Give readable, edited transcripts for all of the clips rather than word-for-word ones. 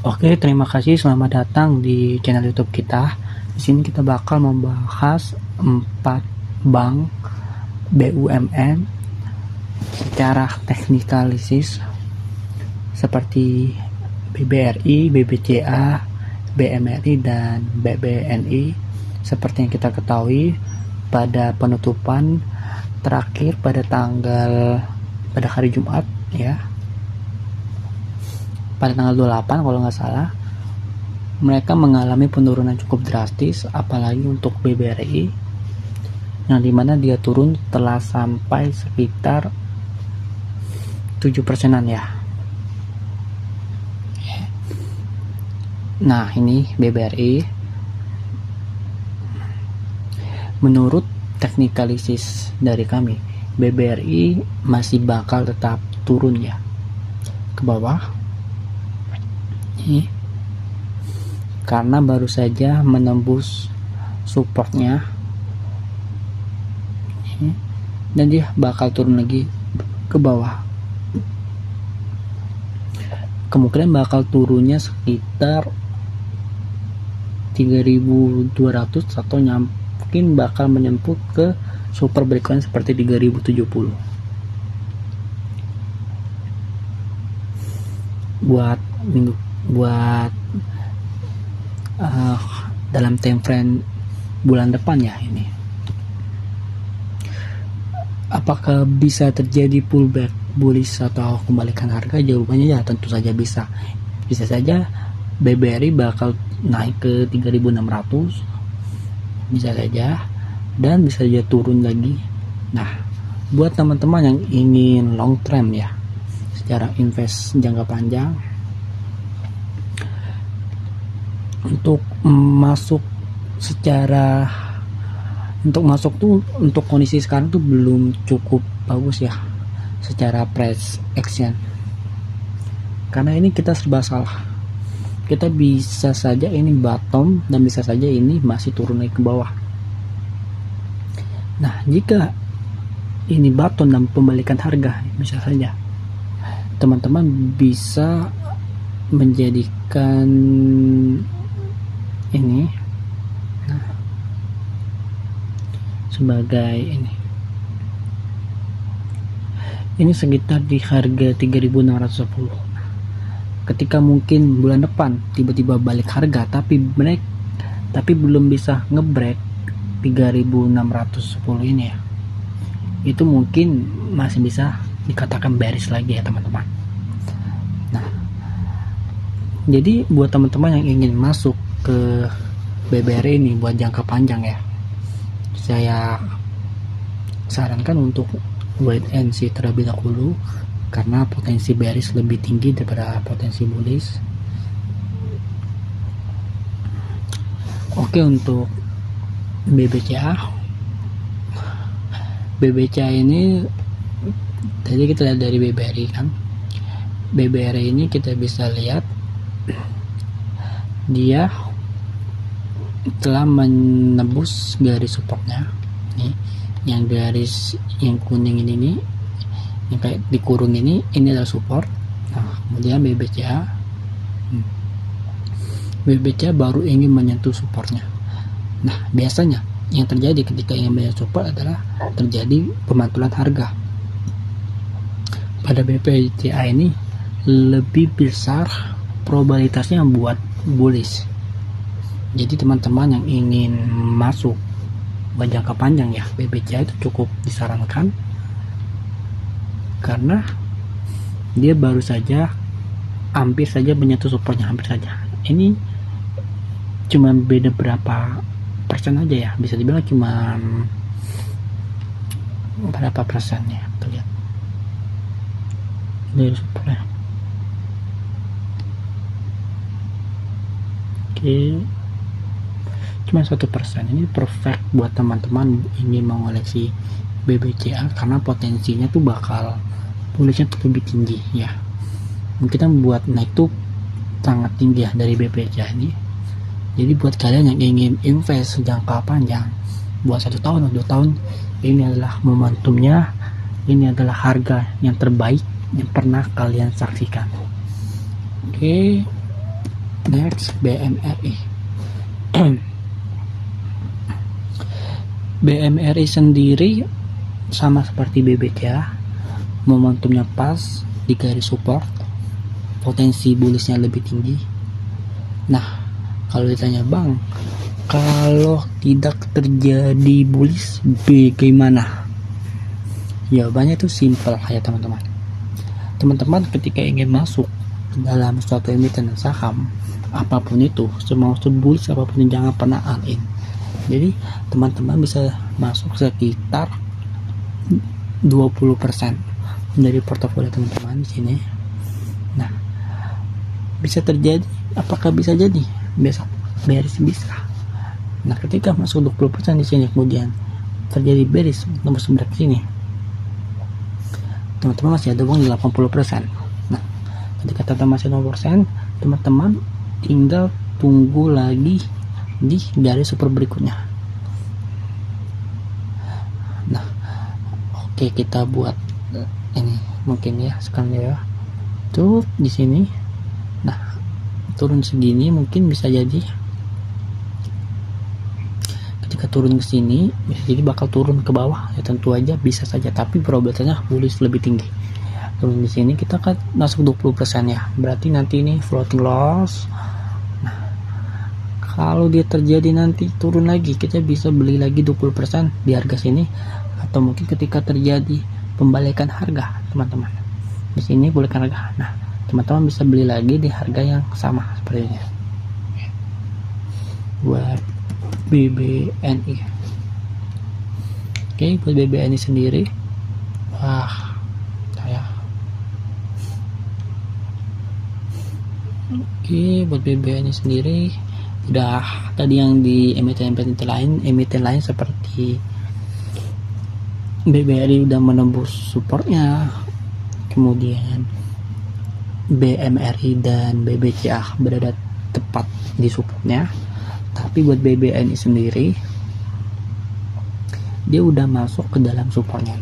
Oke, terima kasih. Selamat datang di channel YouTube kita. Di sini kita bakal membahas 4 bank BUMN secara teknikalisis seperti BBRI, BBCA, BMRI, dan BBNI. Seperti yang kita ketahui, pada penutupan terakhir pada hari Jumat ya, pada tanggal 28 kalau nggak salah, mereka mengalami penurunan cukup drastis, apalagi untuk BBRI yang dimana dia turun telah sampai sekitar 7%-an ya. Nah, ini BBRI menurut teknikalisis dari kami, BBRI masih bakal tetap turun ya ke bawah karena baru saja menembus supportnya dan dia bakal turun lagi ke bawah. Kemungkinan bakal turunnya sekitar 3.200 atau mungkin bakal menyemput ke super berikutnya seperti 3.070. buat dalam time frame bulan depan ya. Ini apakah bisa terjadi pullback bullish atau kembalikan harga? Jawabannya ya tentu saja bisa saja. BBRI bakal naik ke 3.600 bisa saja, dan bisa saja turun lagi. Nah, buat teman-teman yang ingin long term ya, secara invest jangka panjang, untuk masuk tuh untuk kondisi sekarang tuh belum cukup bagus ya secara price action, karena ini kita serba salah. Kita bisa saja ini bottom dan bisa saja ini masih turun naik ke bawah. Nah, jika ini bottom dan pembalikan harga, bisa saja teman-teman bisa menjadikan ini sebagai ini sekitar di harga 3.610. Ketika mungkin bulan depan tiba-tiba balik harga tapi belum bisa ngebreak 3.610 ini ya, itu mungkin masih bisa dikatakan bearish lagi ya teman-teman. Nah, jadi buat teman-teman yang ingin masuk ke BBRI ini buat jangka panjang ya, saya sarankan untuk wait and see terlebih dahulu, karena potensi bearish lebih tinggi daripada potensi bullish. Oke, untuk BBCA ini tadi kita lihat dari BBRI kan. BBRI ini kita bisa lihat dia telah menembus garis supportnya nih, yang garis yang kuning ini nih, yang kayak dikurung ini adalah support. Nah, kemudian BBCA baru ingin menyentuh supportnya. Nah, biasanya yang terjadi ketika ingin menyentuh support adalah terjadi pemantulan harga. Pada BBCA ini lebih besar probabilitasnya buat bullish. Jadi teman-teman yang ingin masuk buat jangka panjang ya, BBCA itu cukup disarankan karena dia baru saja hampir saja menyentuh supportnya, hampir saja. Ini cuma beda berapa persen aja ya, bisa dibilang cuma berapa persen ya, kita lihat dari supportnya. Oke, cuma 1%. Ini perfect buat teman-teman ingin mengoleksi BBCA karena potensinya tuh bakal bullishnya tuh lebih tinggi ya. Kita membuat naik tuh sangat tinggi ya dari BBCA ini. Jadi buat kalian yang ingin invest jangka panjang buat 1 tahun atau 2 tahun, ini adalah momentumnya, ini adalah harga yang terbaik yang pernah kalian saksikan. Oke, Next, BMRI. BMRI sendiri sama seperti BBCA, momentumnya pas di garis support, potensi bullishnya lebih tinggi. Nah, kalau ditanya bang, kalau tidak terjadi bullish bagaimana? Jawabannya itu simple ya teman-teman. Teman-teman ketika ingin masuk dalam suatu emiten saham apapun itu, semau bullish apapun, jangan pernah all in. Jadi teman-teman bisa masuk sekitar 20% dari portofolio teman-teman di sini. Nah, bisa terjadi, apakah bisa jadi besok bearish? Bisa. Nah, ketika masuk 20% di sini kemudian terjadi bearish tembus break sini, teman-teman masih ada uang di 80%. Nah, ketika teman-teman masih 0%, teman-teman tinggal tunggu lagi di garis super berikutnya. Nah, oke, kita buat ini mungkin ya sekarang ya, tuh di sini. Nah, turun segini mungkin bisa jadi ketika turun ke sini bisa jadi bakal turun ke bawah ya, tentu aja bisa saja, tapi probabilitasnya bullish lebih tinggi. Turun di sini kita kan masuk 20% ya, berarti nanti ini floating loss. Nah, kalau dia terjadi nanti turun lagi, kita bisa beli lagi 20% di harga sini, atau mungkin ketika terjadi pembalikan harga teman-teman di sini balikan harga, nah teman-teman bisa beli lagi di harga yang sama seperti ini buat BBNI. Oke, buat BBNI sendiri, wah saya buat BBNI sendiri udah tadi yang di emiten lain seperti BBRI udah menembus supportnya, kemudian BMRI dan BBCA berada tepat di supportnya, tapi buat BBNI sendiri dia udah masuk ke dalam supportnya.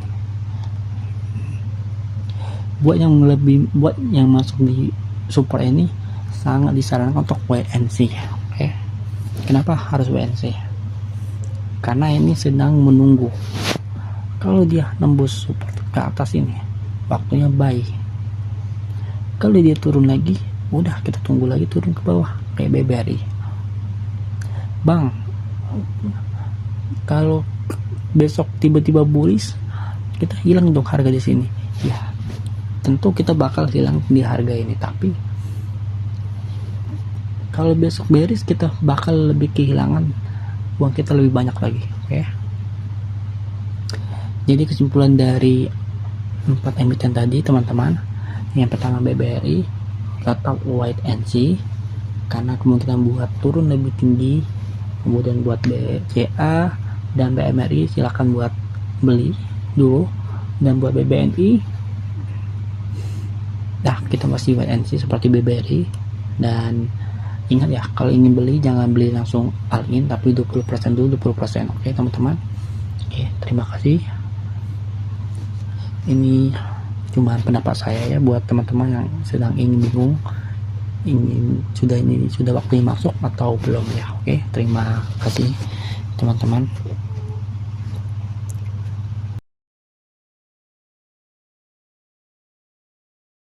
Buat yang masuk di support ini sangat disarankan untuk WNC. Oke. Kenapa harus WNC? Karena ini sedang menunggu. Kalau dia nembus support ke atas ini, waktunya buy. Kalau dia turun lagi, udah kita tunggu lagi turun ke bawah kayak BBRI. Bang, kalau besok tiba-tiba bullish, kita hilang dong harga di sini. Ya, tentu kita bakal hilang di harga ini, tapi kalau besok bearish kita bakal lebih kehilangan uang kita lebih banyak lagi. Oke. Jadi kesimpulan dari 4 emiten tadi teman-teman, yang pertama BBRI tetap wait and see karena kemungkinan buat turun lebih tinggi, kemudian buat BCA dan BMRI silakan buat beli dulu, dan buat BBNI nah kita masih wait and see seperti BBRI. Dan ingat ya, kalau ingin beli jangan beli langsung all in, tapi 20% dulu, 20%. Oke teman-teman. Oke, terima kasih. Ini cuma pendapat saya ya buat teman-teman yang sedang ingin bingung, sudah waktunya masuk atau belum ya. Oke, terima kasih teman-teman.